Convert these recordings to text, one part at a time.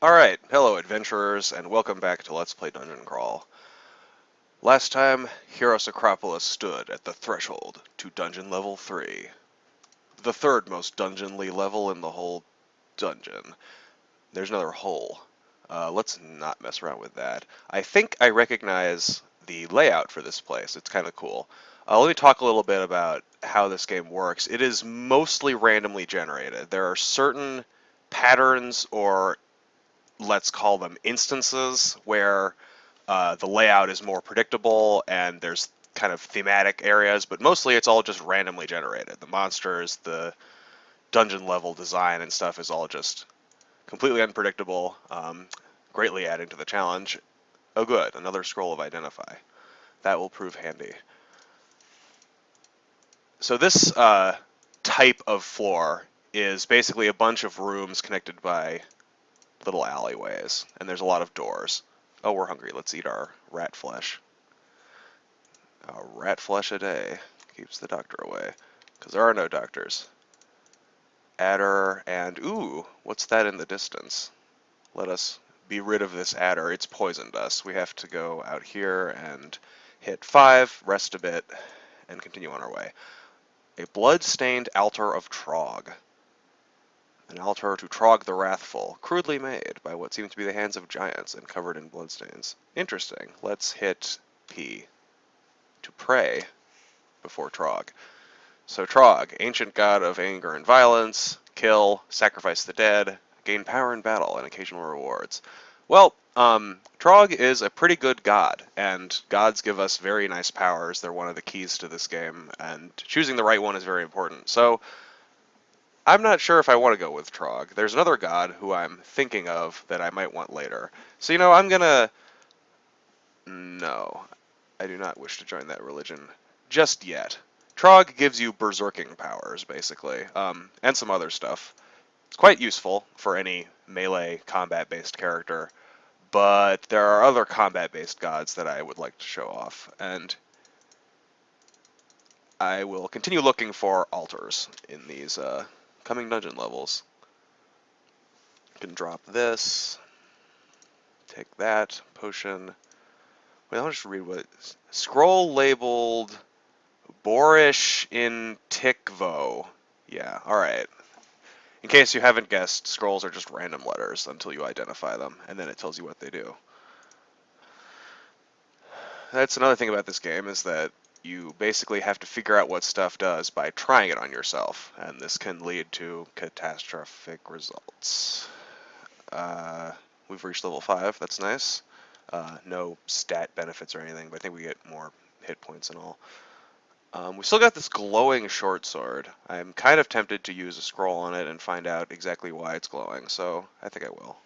Alright, hello adventurers, and welcome back to Let's Play Dungeon Crawl. Last time, Heroes Acropolis stood at the threshold to Dungeon Level 3. The third most dungeonly level in the whole dungeon. There's another hole. Let's not mess around with that. I think I recognize the layout for this place. It's kind of cool. Let me talk a little bit about how this game works. It is mostly randomly generated. There are certain patterns, or let's call them instances, where the layout is more predictable and there's kind of thematic areas, but mostly it's all just randomly generated. The monsters, the dungeon level design and stuff is all just completely unpredictable, greatly adding to the challenge. Oh good, another scroll of Identify. That will prove handy. So this type of floor is basically a bunch of rooms connected by little alleyways, and there's a lot of doors. Oh, we're hungry. Let's eat our rat flesh. A rat flesh a day keeps the doctor away, because there are no doctors. Adder and... ooh, what's that in the distance? Let us be rid of this adder. It's poisoned us. We have to go out here and hit 5, rest a bit, and continue on our way. A blood-stained altar of Trog. An altar to Trog the Wrathful, crudely made by what seem to be the hands of giants and covered in bloodstains. Interesting. Let's hit P to pray before Trog. So Trog, ancient god of anger and violence, kill, sacrifice the dead, gain power in battle and occasional rewards. Well, Trog is a pretty good god, and gods give us very nice powers. They're one of the keys to this game, and choosing the right one is very important. So I'm not sure if I want to go with Trog. There's another god who I'm thinking of that I might want later. So, I'm gonna... No, I do not wish to join that religion just yet. Trog gives you berserking powers, basically, and some other stuff. It's quite useful for any melee combat-based character, but there are other combat-based gods that I would like to show off, and I will continue looking for altars in these coming dungeon levels. Can drop this, take that, potion. Wait, I'll just read what scroll labeled Boorish in Tikvo. Yeah, alright. In case you haven't guessed, scrolls are just random letters until you identify them, and then it tells you what they do. That's another thing about this game, is that you basically have to figure out what stuff does by trying it on yourself, and this can lead to catastrophic results. We've reached level 5, that's nice. No stat benefits or anything, but I think we get more hit points and all. We still got this glowing short sword. I'm kind of tempted to use a scroll on it and find out exactly why it's glowing, so I think I will.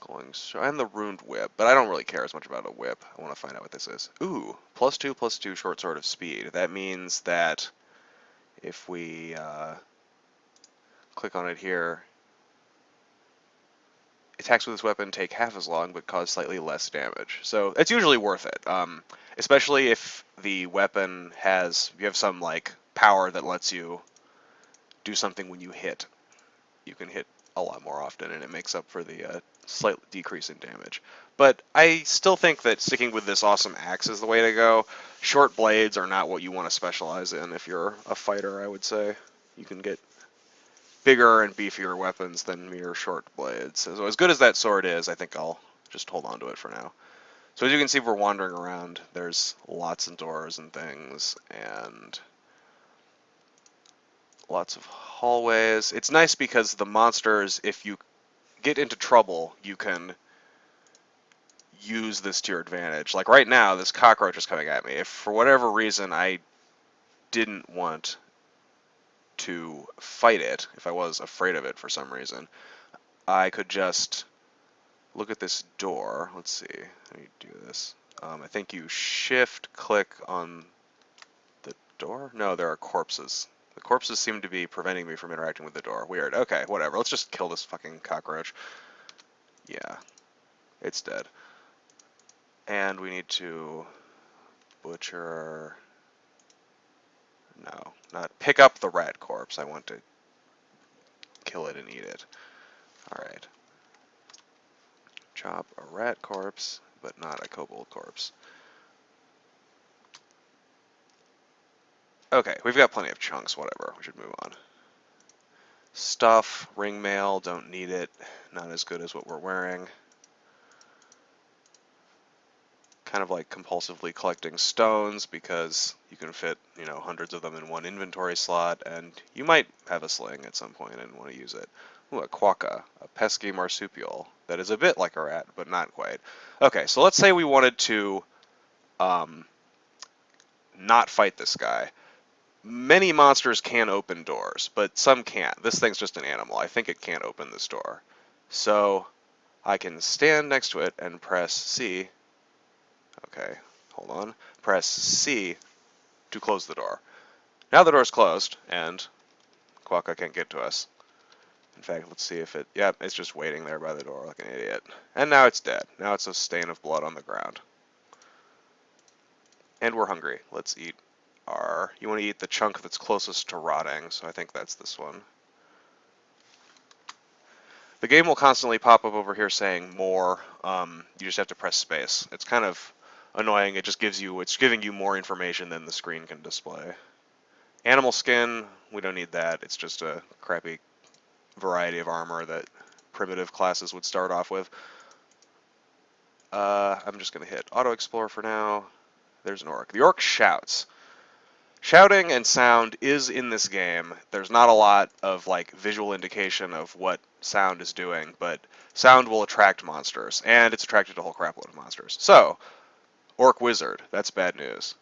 Glowing sword and the ruined whip, but I don't really care as much about a whip. I want to find out what this is. Ooh, +2/+2 short sword of speed. That means that if we click on it here, attacks with this weapon take half as long but cause slightly less damage. So it's usually worth it, especially if the weapon has, you have some like power that lets you do something when you hit. You can hit a lot more often, and it makes up for the slight decrease in damage. But I still think that sticking with this awesome axe is the way to go. Short blades are not what you want to specialize in if you're a fighter, I would say. You can get bigger and beefier weapons than mere short blades. So as good as that sword is, I think I'll just hold on to it for now. So as you can see, we're wandering around. There's lots of doors and things, and lots of hallways. It's nice because the monsters, if you get into trouble, you can use this to your advantage. Like right now, this cockroach is coming at me. If for whatever reason I didn't want to fight it, if I was afraid of it for some reason, I could just look at this door. Let's see. How do you do this? I think you shift-click on the door? No, there are corpses. The corpses seem to be preventing me from interacting with the door. Weird. Okay, whatever. Let's just kill this fucking cockroach. Yeah, it's dead. And we need to butcher... No, not pick up the rat corpse. I want to kill it and eat it. Alright. chop a rat corpse, but not a kobold corpse. Okay, we've got plenty of chunks, whatever. We should move on. Stuff, ring mail, don't need it. Not as good as what we're wearing. Kind of like compulsively collecting stones because you can fit, you know, hundreds of them in one inventory slot, and you might have a sling at some point and want to use it. Ooh, a quokka, a pesky marsupial that is a bit like a rat, but not quite. Okay, so let's say we wanted to not fight this guy. Many monsters can open doors, but some can't. This thing's just an animal. I think it can't open this door. So I can stand next to it and press C. Okay, hold on. Press C to close the door. Now the door's closed, and Quokka can't get to us. In fact, let's see if it... Yep, it's just waiting there by the door like an idiot. And now it's dead. Now it's a stain of blood on the ground. And we're hungry. Let's eat our... You want to eat the chunk that's closest to rotting, so I think that's this one. The game will constantly pop up over here saying more. You just have to press space. It's kind of annoying. It just gives you... It's giving you more information than the screen can display. Animal skin, we don't need that. It's just a crappy variety of armor that primitive classes would start off with. I'm just going to hit Auto Explore for now. There's an orc. The orc shouts. Shouting and sound is in this game. There's not a lot of like visual indication of what sound is doing, but sound will attract monsters, and it's attracted to a whole crapload of monsters. So, orc wizard, that's bad news.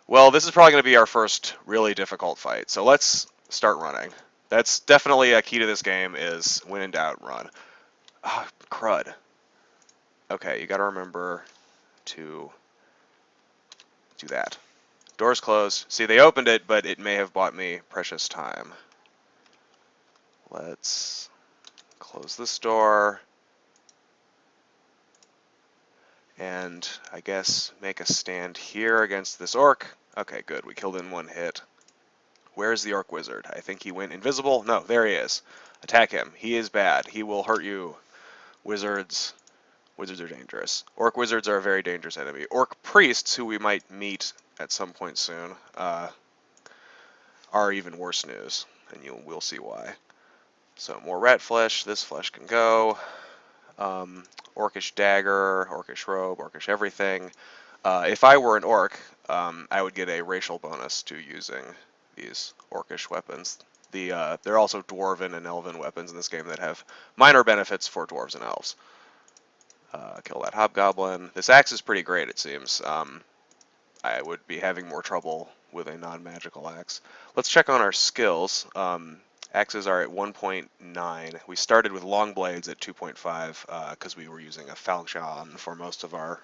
Well, this is probably going to be our first really difficult fight, so let's start running. That's definitely a key to this game is when in doubt, run. Ah, crud. Okay, you got to remember to do that. Door's closed. See, they opened it, but it may have bought me precious time. Let's close this door. And I guess make a stand here against this orc. Okay, good. We killed in one hit. Where's the orc wizard? I think he went invisible. No, there he is. Attack him. He is bad. He will hurt you. Wizards. Wizards are dangerous. Orc wizards are a very dangerous enemy. Orc priests, who we might meet at some point soon, are even worse news, and we'll see why. So more rat flesh. This flesh can go. Orcish dagger, orcish robe, orcish everything. If I were an orc, I would get a racial bonus to using these orcish weapons. There are also dwarven and elven weapons in this game that have minor benefits for dwarves and elves. Kill that hobgoblin. This axe is pretty great, it seems. I would be having more trouble with a non-magical axe. Let's check on our skills. Axes are at 1.9. We started with long blades at 2.5 because we were using a falchion for most of our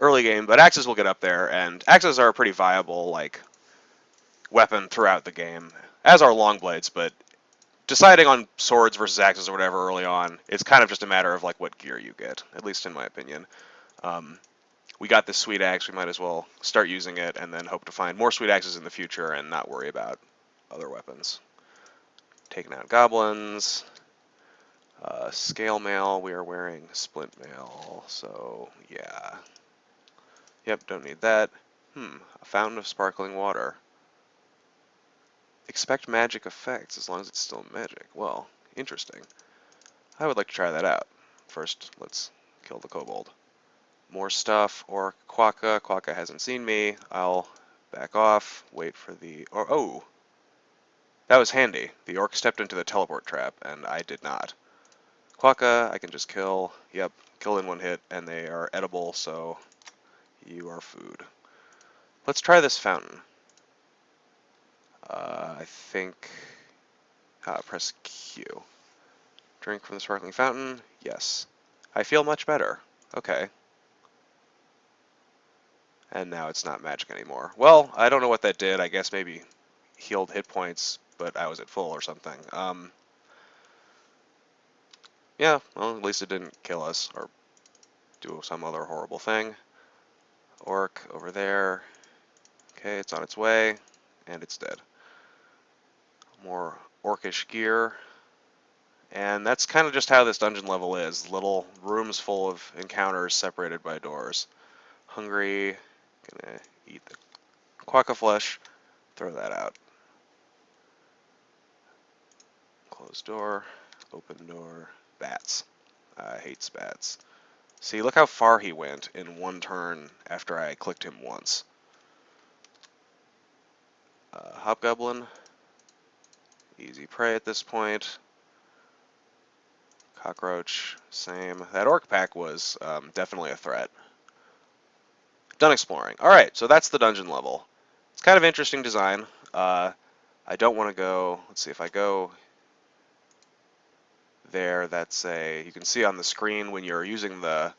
early game, but axes will get up there, and axes are a pretty viable like weapon throughout the game, as are long blades, but deciding on swords versus axes or whatever early on, it's kind of just a matter of like what gear you get, at least in my opinion. We got this sweet axe, we might as well start using it and then hope to find more sweet axes in the future and not worry about other weapons. Taking out goblins. Scale mail, we are wearing splint mail, so yeah. Yep, don't need that. A fountain of sparkling water. Expect magic effects as long as it's still magic. Well, interesting. I would like to try that out. First, let's kill the kobold. More stuff, or Quokka. Quokka hasn't seen me. I'll back off, wait for the... Oh! That was handy. The orc stepped into the teleport trap, and I did not. Quokka, I can just kill. Yep, kill in one hit, and they are edible, so you are food. Let's try this fountain. I think... press Q. Drink from the sparkling fountain. Yes. I feel much better. Okay. And now it's not magic anymore. Well, I don't know what that did. I guess maybe healed hit points, but I was at full or something. Yeah, well, at least it didn't kill us or do some other horrible thing. Orc over there. Okay, it's on its way, and it's dead. More orcish gear. And that's kind of just how this dungeon level is. Little rooms full of encounters separated by doors. Hungry, gonna eat the quokka flesh, throw that out. Closed door, open door, bats. Hates bats. See, look how far he went in one turn after I clicked him once. Hobgoblin, easy prey at this point. Cockroach, same. That orc pack was definitely a threat. Done exploring. Alright, so that's the dungeon level. It's kind of interesting design. I don't want to go, let's see, if I go there, that's a, you can see on the screen when you're using the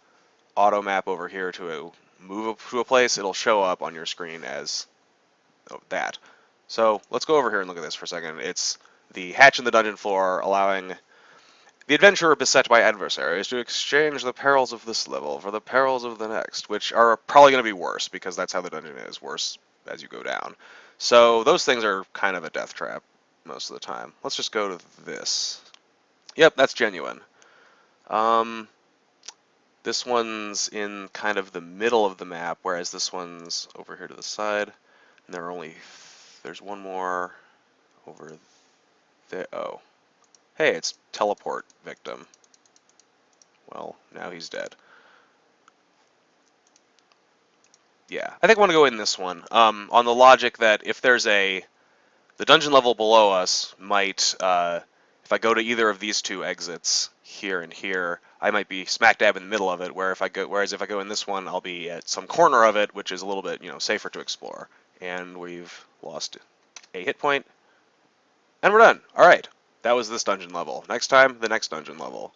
auto map over here to move to a place, it'll show up on your screen as that. So let's go over here and look at this for a second. It's the hatch in the dungeon floor, allowing the adventurer beset by adversaries to exchange the perils of this level for the perils of the next, which are probably going to be worse because that's how the dungeon is, worse as you go down. So those things are kind of a death trap most of the time. Let's just go to this. Yep, that's genuine. This one's in kind of the middle of the map, whereas this one's over here to the side. And there's one more over there. Oh, hey, it's teleport victim. Well, now he's dead. Yeah, I think I want to go in this one. On the logic that if there's the dungeon level below us might, if I go to either of these two exits, here and here, I might be smack dab in the middle of it, whereas if I go in this one, I'll be at some corner of it, which is a little bit, safer to explore. And we've lost a hit point, and we're done. All right, that was this dungeon level. Next time, the next dungeon level.